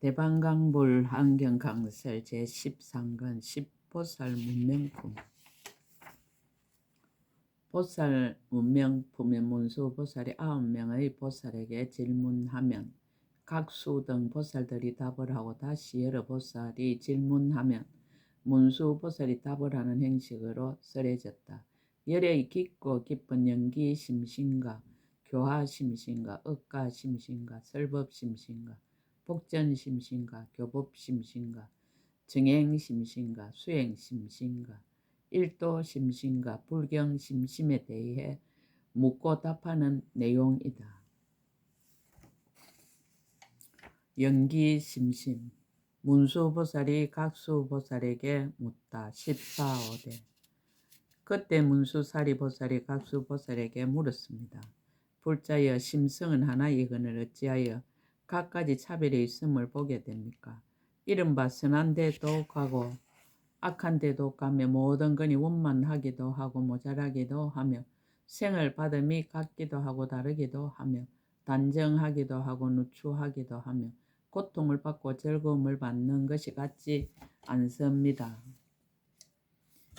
대방강불 환경강설 제13권 10보살 문명품. 보살 문명품의 문수보살이 9명의 보살에게 질문하면 각수 등 보살들이 답을 하고 다시 여러 보살이 질문하면 문수보살이 답을 하는 형식으로 쓰여졌다. 열의 깊고 깊은 연기심신가, 교화심신가, 억가심신가, 설법심신가, 복전심신가, 교법심신가, 정행심신가, 수행심신가, 일도심신가, 불경심심에 대해 묻고 답하는 내용이다. 연기심심. 문수보살이 각수보살에게 묻다. 14.5대. 그때 문수사리보살이 각수보살에게 물었습니다. 불자여, 심성은 하나이거늘 어찌하여 각가지 차별이 있음을 보게 됩니까? 이른바 선한 데도 가고 악한 데도 가며 모든 것이 원만하기도 하고 모자라기도 하며 생을 받음이 같기도 하고 다르기도 하며 단정하기도 하고 누추하기도 하며 고통을 받고 즐거움을 받는 것이 같지 않습니다.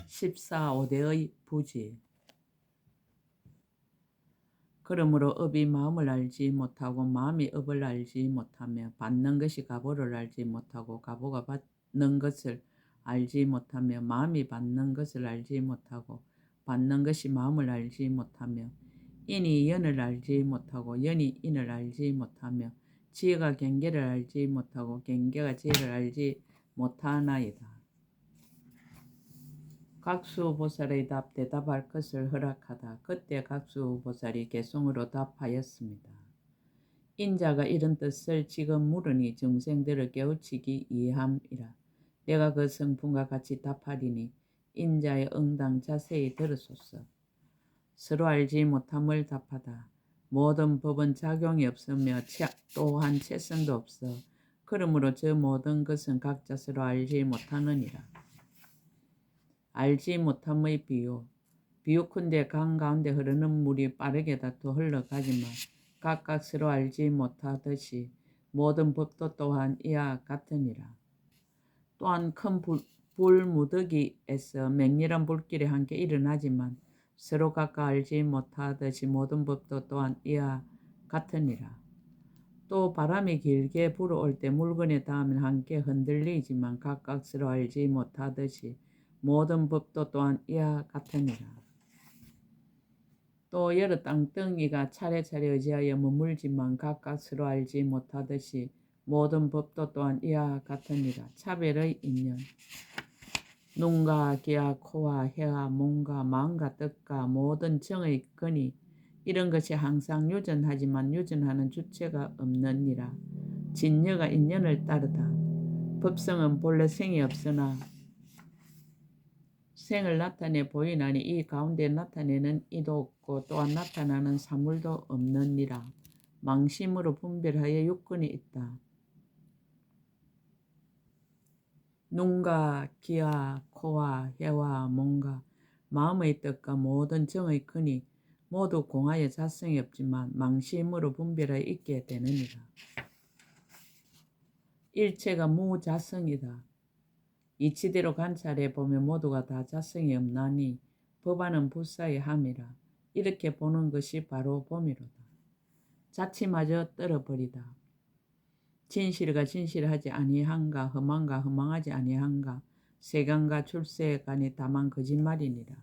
14.5대의 부지. 그러므로 업이 마음을 알지 못하고 마음이 업을 알지 못하며 받는 것이 가보를 알지 못하고 가보가 받는 것을 알지 못하며 마음이 받는 것을 알지 못하고 받는 것이 마음을 알지 못하며 인이 연을 알지 못하고 연이 인을 알지 못하며 지혜가 경계를 알지 못하고 경계가 지혜를 알지 못하나이다. 각수보살의 답 대답할 것을 허락하다. 그때 각수보살이 개송으로 답하였습니다. 인자가 이런 뜻을 지금 물으니 중생들을 깨우치기 위함이라. 내가 그 성품과 같이 답하리니 인자의 응당 자세히 들으소서. 서로 알지 못함을 답하다. 모든 법은 작용이 없으며 또한 체성도 없어. 그러므로 저 모든 것은 각자 서로 알지 못하느니라. 알지 못함의 비유. 비유컨대 강 가운데 흐르는 물이 빠르게 다투 흘러가지만 각각 서로 알지 못하듯이 모든 법도 또한 이와 같으니라. 또한 큰 불무더기에서 맹렬한 불길이 함께 일어나지만 서로 각각 알지 못하듯이 모든 법도 또한 이와 같으니라. 또 바람이 길게 불어올 때 물건에 닿으면 함께 흔들리지만 각각 서로 알지 못하듯이 모든 법도 또한 이와 같으니라. 또 여러 땅덩이가 차례차례 의지하여 머물지만 각각 서로 알지 못하듯이 모든 법도 또한 이와 같으니라. 차별의 인연. 눈과 귀와 코와 혀와 몸과 마음과 뜻과 모든 정의 근이 이런 것이 항상 유전하지만 유전하는 주체가 없느니라. 진여가 인연을 따르다. 법성은 본래 생이 없으나 생을 나타내 보이나니 이 가운데 나타내는 이도 없고 또한 나타나는 사물도 없느니라. 망심으로 분별하여 육근이 있다. 눈과 귀와 코와 혀와 몸과 마음의 뜻과 모든 정의 근이 모두 공하여 자성이 없지만 망심으로 분별하여 있게 되느니라. 일체가 무자성이다. 이치대로 관찰해 보면 모두가 다 자성이 없나니 법안은 불사의 함이라. 이렇게 보는 것이 바로 봄이로다. 자치마저 떨어버리다. 진실과 진실하지 아니한가 허망과 허망하지 아니한가 세간과 출세간이 다만 거짓말이니라.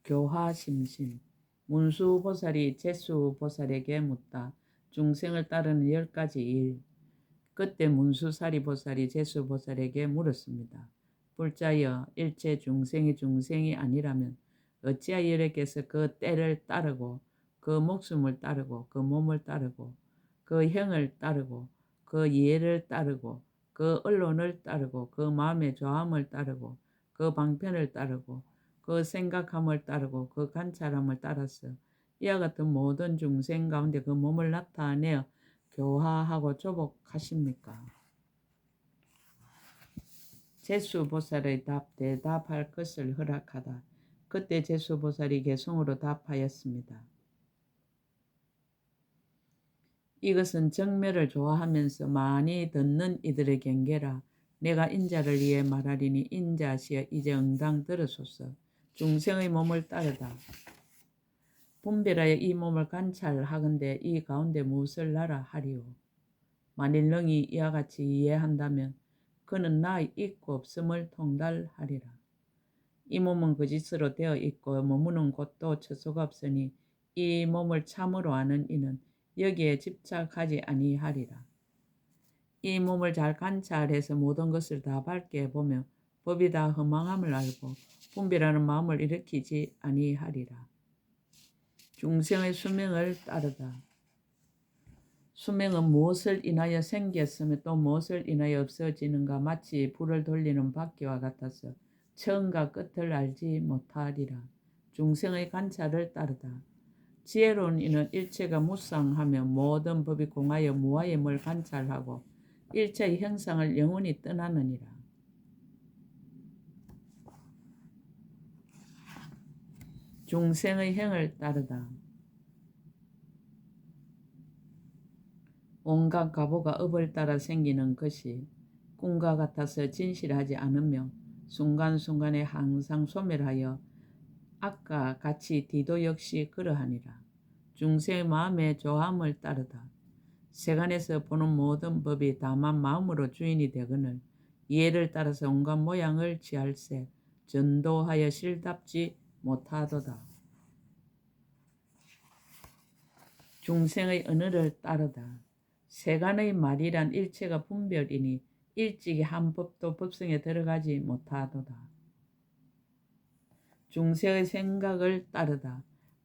교화심심. 문수보살이 제수보살에게 묻다. 중생을 따르는 10가지 일. 그때 문수사리보살이 제수보살에게 물었습니다. 불자여, 일체 중생이 아니라면 어찌하여 여러께서 그 때를 따르고 그 목숨을 따르고 그 몸을 따르고 그 형을 따르고 그 이해를 따르고 그 언론을 따르고 그 마음의 좋아함을 따르고 그 방편을 따르고 그 생각함을 따르고 그 관찰함을 따라서 이와 같은 모든 중생 가운데 그 몸을 나타내어 교화하고 조복하십니까? 제수보살의 답 대답할 것을 허락하다. 그때 제수보살이 개송으로 답하였습니다. 이것은 정멸을 좋아하면서 많이 듣는 이들의 경계라. 내가 인자를 위해 말하리니 인자시여 이제 응당 들으소서. 중생의 몸을 따르다. 분별하여 이 몸을 관찰하건대 이 가운데 무엇을 나라 하리오. 만일 능히 이와 같이 이해한다면 그는 나 있고 없음을 통달하리라. 이 몸은 거짓으로 되어 있고 머무는 곳도 처소가 없으니 이 몸을 참으로 아는 이는 여기에 집착하지 아니하리라. 이 몸을 잘 관찰해서 모든 것을 다 밝게 보며 법이 다 허망함을 알고 분별하는 마음을 일으키지 아니하리라. 중생의 수명을 따르다. 수명은 무엇을 인하여 생겼으며 또 무엇을 인하여 없어지는가 마치 불을 돌리는 바퀴와 같아서 처음과 끝을 알지 못하리라. 중생의 관찰을 따르다. 지혜로운 이는 일체가 무상하며 모든 법이 공하여 무아임을 관찰하고 일체의 형상을 영원히 떠나느니라. 중생의 행을 따르다. 온갖 가보가 업을 따라 생기는 것이 꿈과 같아서 진실하지 않으며 순간순간에 항상 소멸하여 악과 같이 디도 역시 그러하니라. 중생의 마음의 조함을 따르다. 세간에서 보는 모든 법이 다만 마음으로 주인이 되거늘 이해를 따라서 온갖 모양을 취할세 전도하여 실답지 못하도다. 중생의 언어를 따르다. 세간의 말이란 일체가 분별이니 일찍이 한 법도 법성에 들어가지 못하도다. 중생의 생각을 따르다.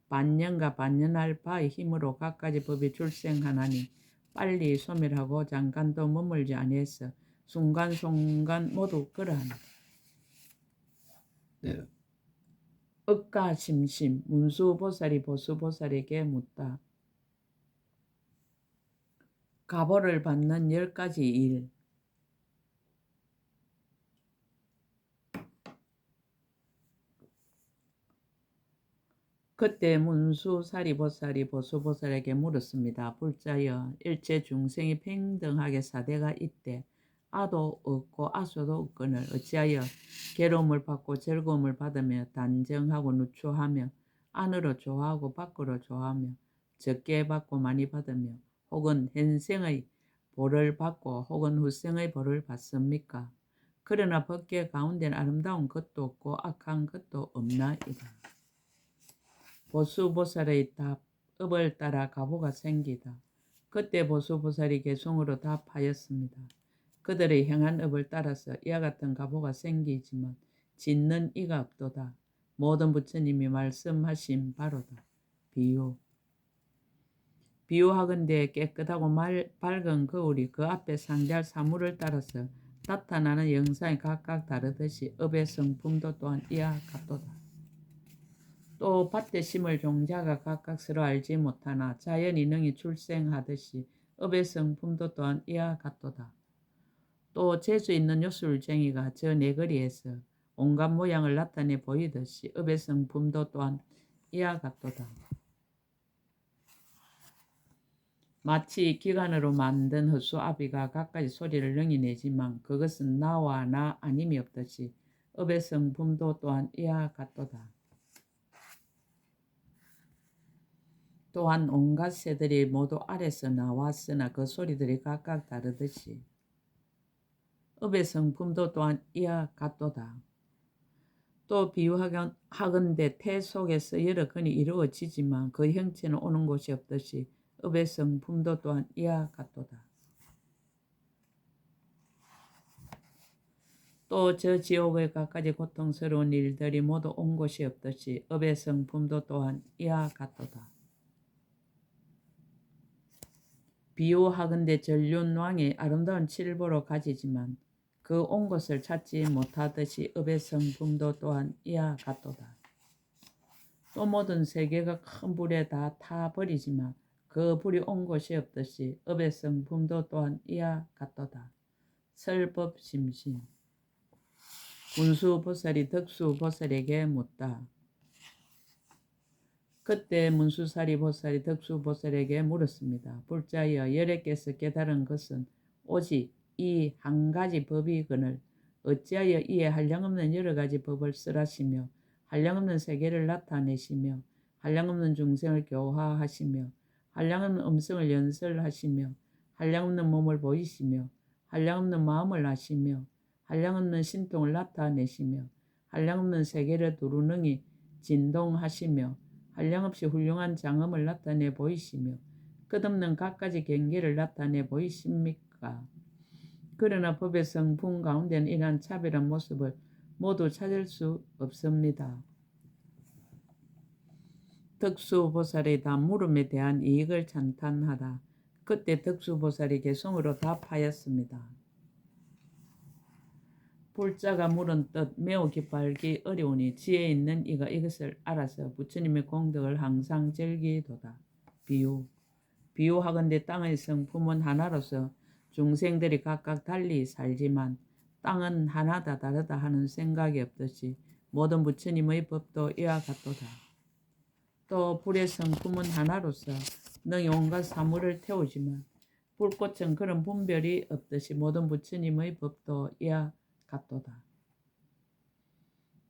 반년과 반년할 바의 힘으로 갖가지 법이 출생하나니 빨리 소멸하고 잠깐도 머물지 아니해서 순간순간 모두 그러하니라. 억가심심 문수보살이 보수보살에게 묻다. 가보를 받는 10가지 일. 그때 문수사리보살이 보수보살에게 물었습니다. 불자여 일체 중생이 평등하게 사대가 있대 아도 없고 아소도 없거늘 어찌하여 괴로움을 받고 즐거움을 받으며 단정하고 누추하며 안으로 좋아하고 밖으로 좋아하며 적게 받고 많이 받으며 혹은 현생의 보를 받고 혹은 후생의 보를 받습니까? 그러나 법계 가운데는 아름다운 것도 없고 악한 것도 없나이다. 보수보살의 답, 업을 따라 가보가 생기다. 그때 보수보살이 개송으로 답하였습니다. 그들의 행한 업을 따라서 이와 같은 가보가 생기지만 짓는 이가 없도다. 모든 부처님이 말씀하신 바로다. 비유. 비유하건대 깨끗하고 밝은 거울이 그 앞에 상대할 사물을 따라서 나타나는 영상이 각각 다르듯이 업의 성품도 또한 이와 같도다. 또 밭에 심을 종자가 각각 서로 알지 못하나 자연이 능히 출생하듯이 업의 성품도 또한 이와 같도다. 또 재수 있는 요술쟁이가 저 네거리에서 온갖 모양을 나타내 보이듯이 업의 성품도 또한 이와 같도다. 마치 기관으로 만든 헛수아비가 갖가지 소리를 능히 내지만 그것은 나와 나 아님이 없듯이 업의 성품도 또한 이와 같도다. 또한 온갖 새들이 모두 알에서 나왔으나 그 소리들이 각각 다르듯이 업의 성품도 또한 이와 같도다. 또 비유하건대 태 속에서 여러 근이 이루어지지만 그 형체는 오는 곳이 없듯이 업의 성품도 또한 이와 같도다. 또 저 지옥의 갖가지 고통스러운 일들이 모두 온 곳이 없듯이 업의 성품도 또한 이와 같도다. 비유하건대 전륜왕이 아름다운 칠보로 가지지만 그 온 곳을 찾지 못하듯이 업의 성품도 또한 이와 같도다. 또 모든 세계가 큰 불에 다 타버리지만 그 불이 온 곳이 없듯이 업의 성품도 또한 이와 같도다. 설법심심. 문수보살이 덕수보살에게 묻다. 그때 문수사리 보살이 덕수보살에게 물었습니다. 불자여, 열애께서 깨달은 것은 오직 이 한 가지 법이거늘 어찌하여 이에 한량없는 여러 가지 법을 쓰라시며 한량없는 세계를 나타내시며 한량없는 중생을 교화하시며 한량없는 음성을 연설하시며 한량없는 몸을 보이시며 한량없는 마음을 아시며 한량없는 신통을 나타내시며 한량없는 세계를 두루능히 진동하시며 한량없이 훌륭한 장엄을 나타내 보이시며 끝없는 갖가지 경계를 나타내 보이십니까? 그러나 법의 성품 가운데는 이러한 차별한 모습을 모두 찾을 수 없습니다. 덕수보살의 답물음에 대한 이익을 찬탄하라. 그때 덕수보살이 개성으로 답하였습니다. 불자가 물은 뜻 매우 기뻐하기 어려우니 지혜 있는 이가 이것을 알아서 부처님의 공덕을 항상 즐기도다. 비유하건대 땅의 성품은 하나로서 중생들이 각각 달리 살지만 땅은 하나다 다르다 하는 생각이 없듯이 모든 부처님의 법도 이와 같도다. 또 불의 성품은 하나로서 능히 온갖 사물을 태우지만 불꽃은 그런 분별이 없듯이 모든 부처님의 법도 이와 같도다.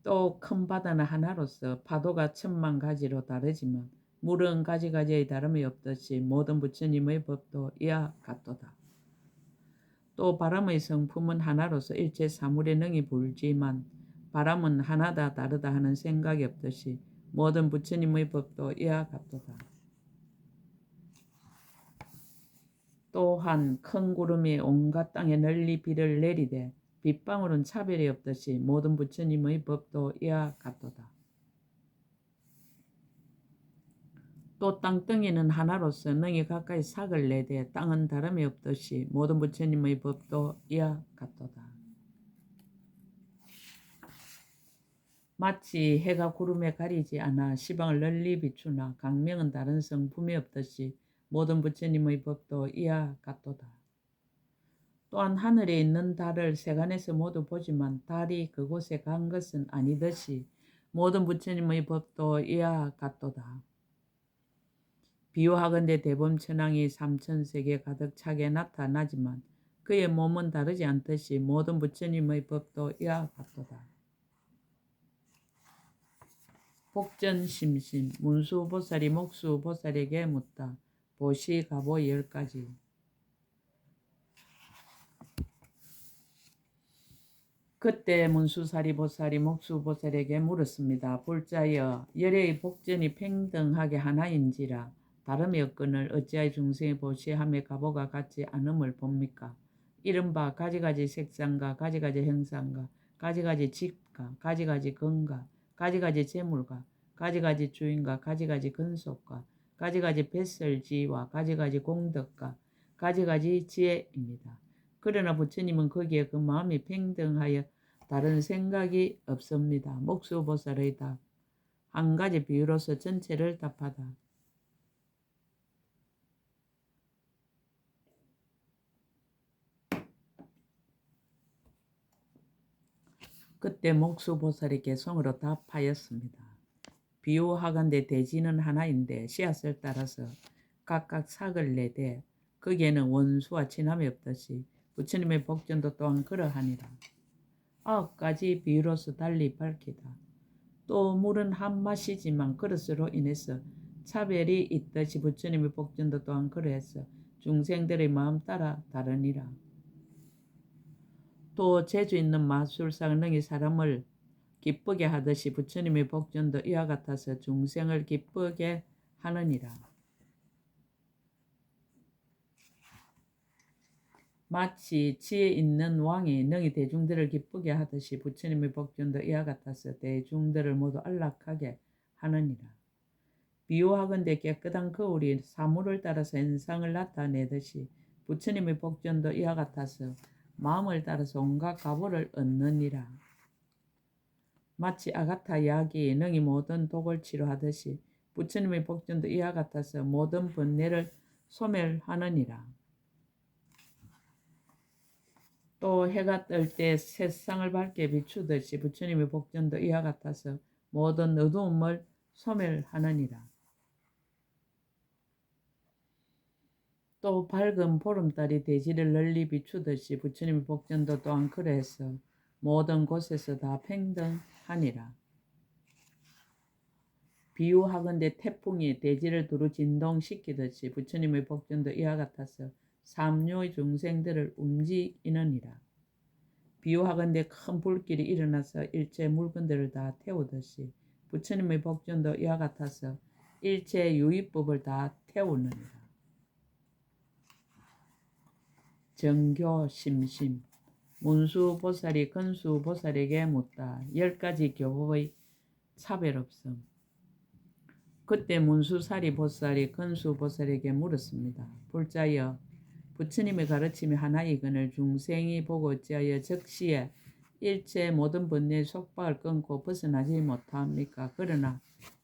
또 큰 바다는 하나로서 파도가 천만 가지로 다르지만 물은 가지가지의 다름이 없듯이 모든 부처님의 법도 이와 같도다. 또 바람의 성품은 하나로서 일체 사물에 능히 불지만 바람은 하나다 다르다 하는 생각이 없듯이 모든 부처님의 법도 이와 같도다. 또한 큰 구름이 온갖 땅에 널리 비를 내리되 빗방울은 차별이 없듯이 모든 부처님의 법도 이와 같도다. 또 땅덩이는 하나로서 능히 가까이 삭을 내되 땅은 다름이 없듯이 모든 부처님의 법도 이와 같도다. 마치 해가 구름에 가리지 않아 시방을 널리 비추나 강명은 다른 성품이 없듯이 모든 부처님의 법도 이와 같도다. 또한 하늘에 있는 달을 세간에서 모두 보지만 달이 그곳에 간 것은 아니듯이 모든 부처님의 법도 이와 같도다. 비유하건대 대범천왕이 삼천세계 가득 차게 나타나지만 그의 몸은 다르지 않듯이 모든 부처님의 법도 이와 같도다. 복전심심 문수보살이 목수보살에게 묻다. 보시가보 10가지. 그때 문수사리보살이 목수보살에게 물었습니다. 불자여, 열애의 복전이 평등하게 하나인지라 다름이 없거늘 어찌하여 중생의 보시함의 가보가 같지 않음을 봅니까? 이른바 가지가지 색상과 가지가지 형상과 가지가지 집과 가지가지 건과 가지가지 재물과 가지가지 주인과 가지가지 근속과 가지가지 뱃설지와 가지가지 공덕과 가지가지 지혜입니다. 그러나 부처님은 거기에 그 마음이 평등하여 다른 생각이 없습니다. 목수보살의 답. 한 가지 비유로서 전체를 답하다. 그때 목수보살이 개성으로 답하였습니다. 비유하건대 대지는 하나인데 씨앗을 따라서 각각 삭을 내되 거기에는 원수와 친함이 없듯이 부처님의 복전도 또한 그러하니라. 9가지 비유로서 달리 밝히다. 또 물은 한 맛이지만 그릇으로 인해서 차별이 있듯이 부처님의 복전도 또한 그러해서 중생들의 마음 따라 다르니라. 또 재주 있는 마술사가 능히 사람을 기쁘게 하듯이 부처님의 복전도 이와 같아서 중생을 기쁘게 하느니라. 마치 지혜 있는 왕이 능히 대중들을 기쁘게 하듯이 부처님의 복전도 이와 같아서 대중들을 모두 안락하게 하느니라. 비유하건대 깨끗한 거울이 사물을 따라서 현상을 나타내듯이 부처님의 복전도 이와 같아서 마음을 따라서 온갖 가보를 얻느니라. 마치 아가타 약이 능히 모든 독을 치료하듯이 부처님의 복전도 이와 같아서 모든 번뇌를 소멸하느니라. 또 해가 뜰 때 세상을 밝게 비추듯이 부처님의 복전도 이와 같아서 모든 어두움을 소멸하느니라. 또 밝은 보름달이 대지를 널리 비추듯이 부처님의 복전도 또한 그러해서 모든 곳에서 다 평등하니라. 비유하건대 태풍이 대지를 두루 진동시키듯이 부처님의 복전도 이와 같아서 삼류의 중생들을 움직이느니라. 비유하건대 큰 불길이 일어나서 일체 물건들을 다 태우듯이 부처님의 복전도 이와 같아서 일체 유의법을 다 태우느니라. 정교 심심 문수보살이 근수보살에게 묻다. 10가지 교법의 차별 없음. 그때 문수사리 보살이 근수보살에게 물었습니다. 불자여, 부처님의 가르침이 하나이거늘 중생이 보고 어찌하여 즉시에 일체 모든 번뇌의 속박을 끊고 벗어나지 못합니까? 그러나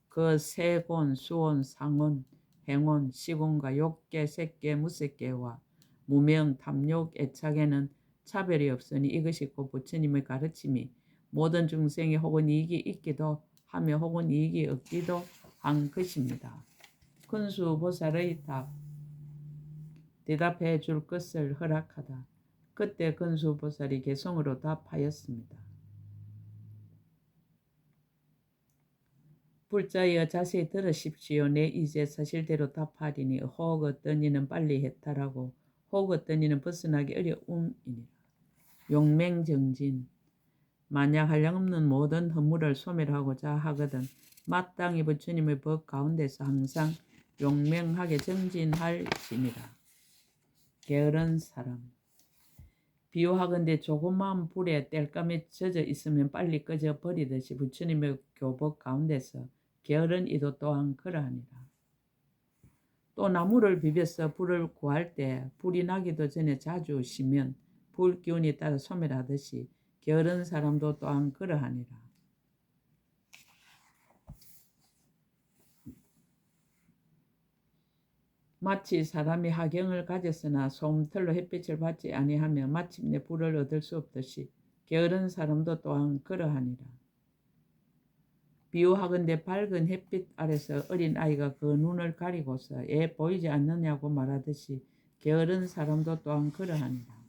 그 세곤, 수온, 상온, 행온, 시곤과 욕계, 색계, 무색계와 무명, 탐욕, 애착에는 차별이 없으니 이것이 곧 부처님의 가르침이 모든 중생이 혹은 이익이 있기도 하며 혹은 이익이 없기도 한 것입니다. 근수보살의 대답해 줄 것을 허락하다. 그때 근수보살이 개성으로 답하였습니다. 불자여 자세히 들으십시오. 내 이제 사실대로 답하리니 혹 어떤 이는 빨리 해탈하고 혹 어떤 이는 벗어나기 어려움이니라. 용맹정진 만약 한량없는 모든 허물을 소멸하고자 하거든 마땅히 부처님의 법 가운데서 항상 용맹하게 정진할지니라. 게으른 사람 비유하건대 조그마한 불에 땔감이 젖어 있으면 빨리 꺼져 버리듯이 부처님의 교법 가운데서 게으른 이도 또한 그러하니라. 또 나무를 비벼서 불을 구할 때 불이 나기도 전에 자주 쉬면 불 기운이 따라 소멸하듯이 게으른 사람도 또한 그러하니라. 마치 사람이 하경을 가졌으나 솜털로 햇빛을 받지 아니하며 마침내 불을 얻을 수 없듯이 게으른 사람도 또한 그러하니라. 비유하건대 밝은 햇빛 아래서 어린 아이가 그 눈을 가리고서 애 보이지 않느냐고 말하듯이 게으른 사람도 또한 그러하니라.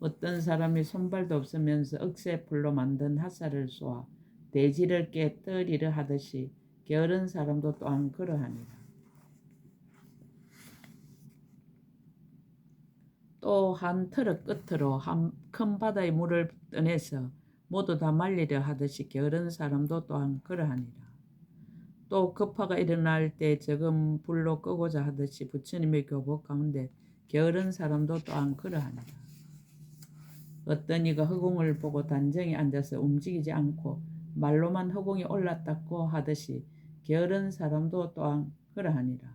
어떤 사람이 손발도 없으면서 억새불로 만든 핫살을 쏘아 대지를 깨뜨리려 하듯이 게으른 사람도 또한 그러하니라. 또 한 트럭 끝으로 한 큰 바다의 물을 떠내서 모두 다 말리려 하듯이 게으른 사람도 또한 그러하니라. 또 급화가 일어날 때 적은 불로 끄고자 하듯이 부처님의 교법 가운데 게으른 사람도 또한 그러하니라. 어떤 이가 허공을 보고 단정히 앉아서 움직이지 않고 말로만 허공이 올랐다고 하듯이 게으른 사람도 또한 그러하니라.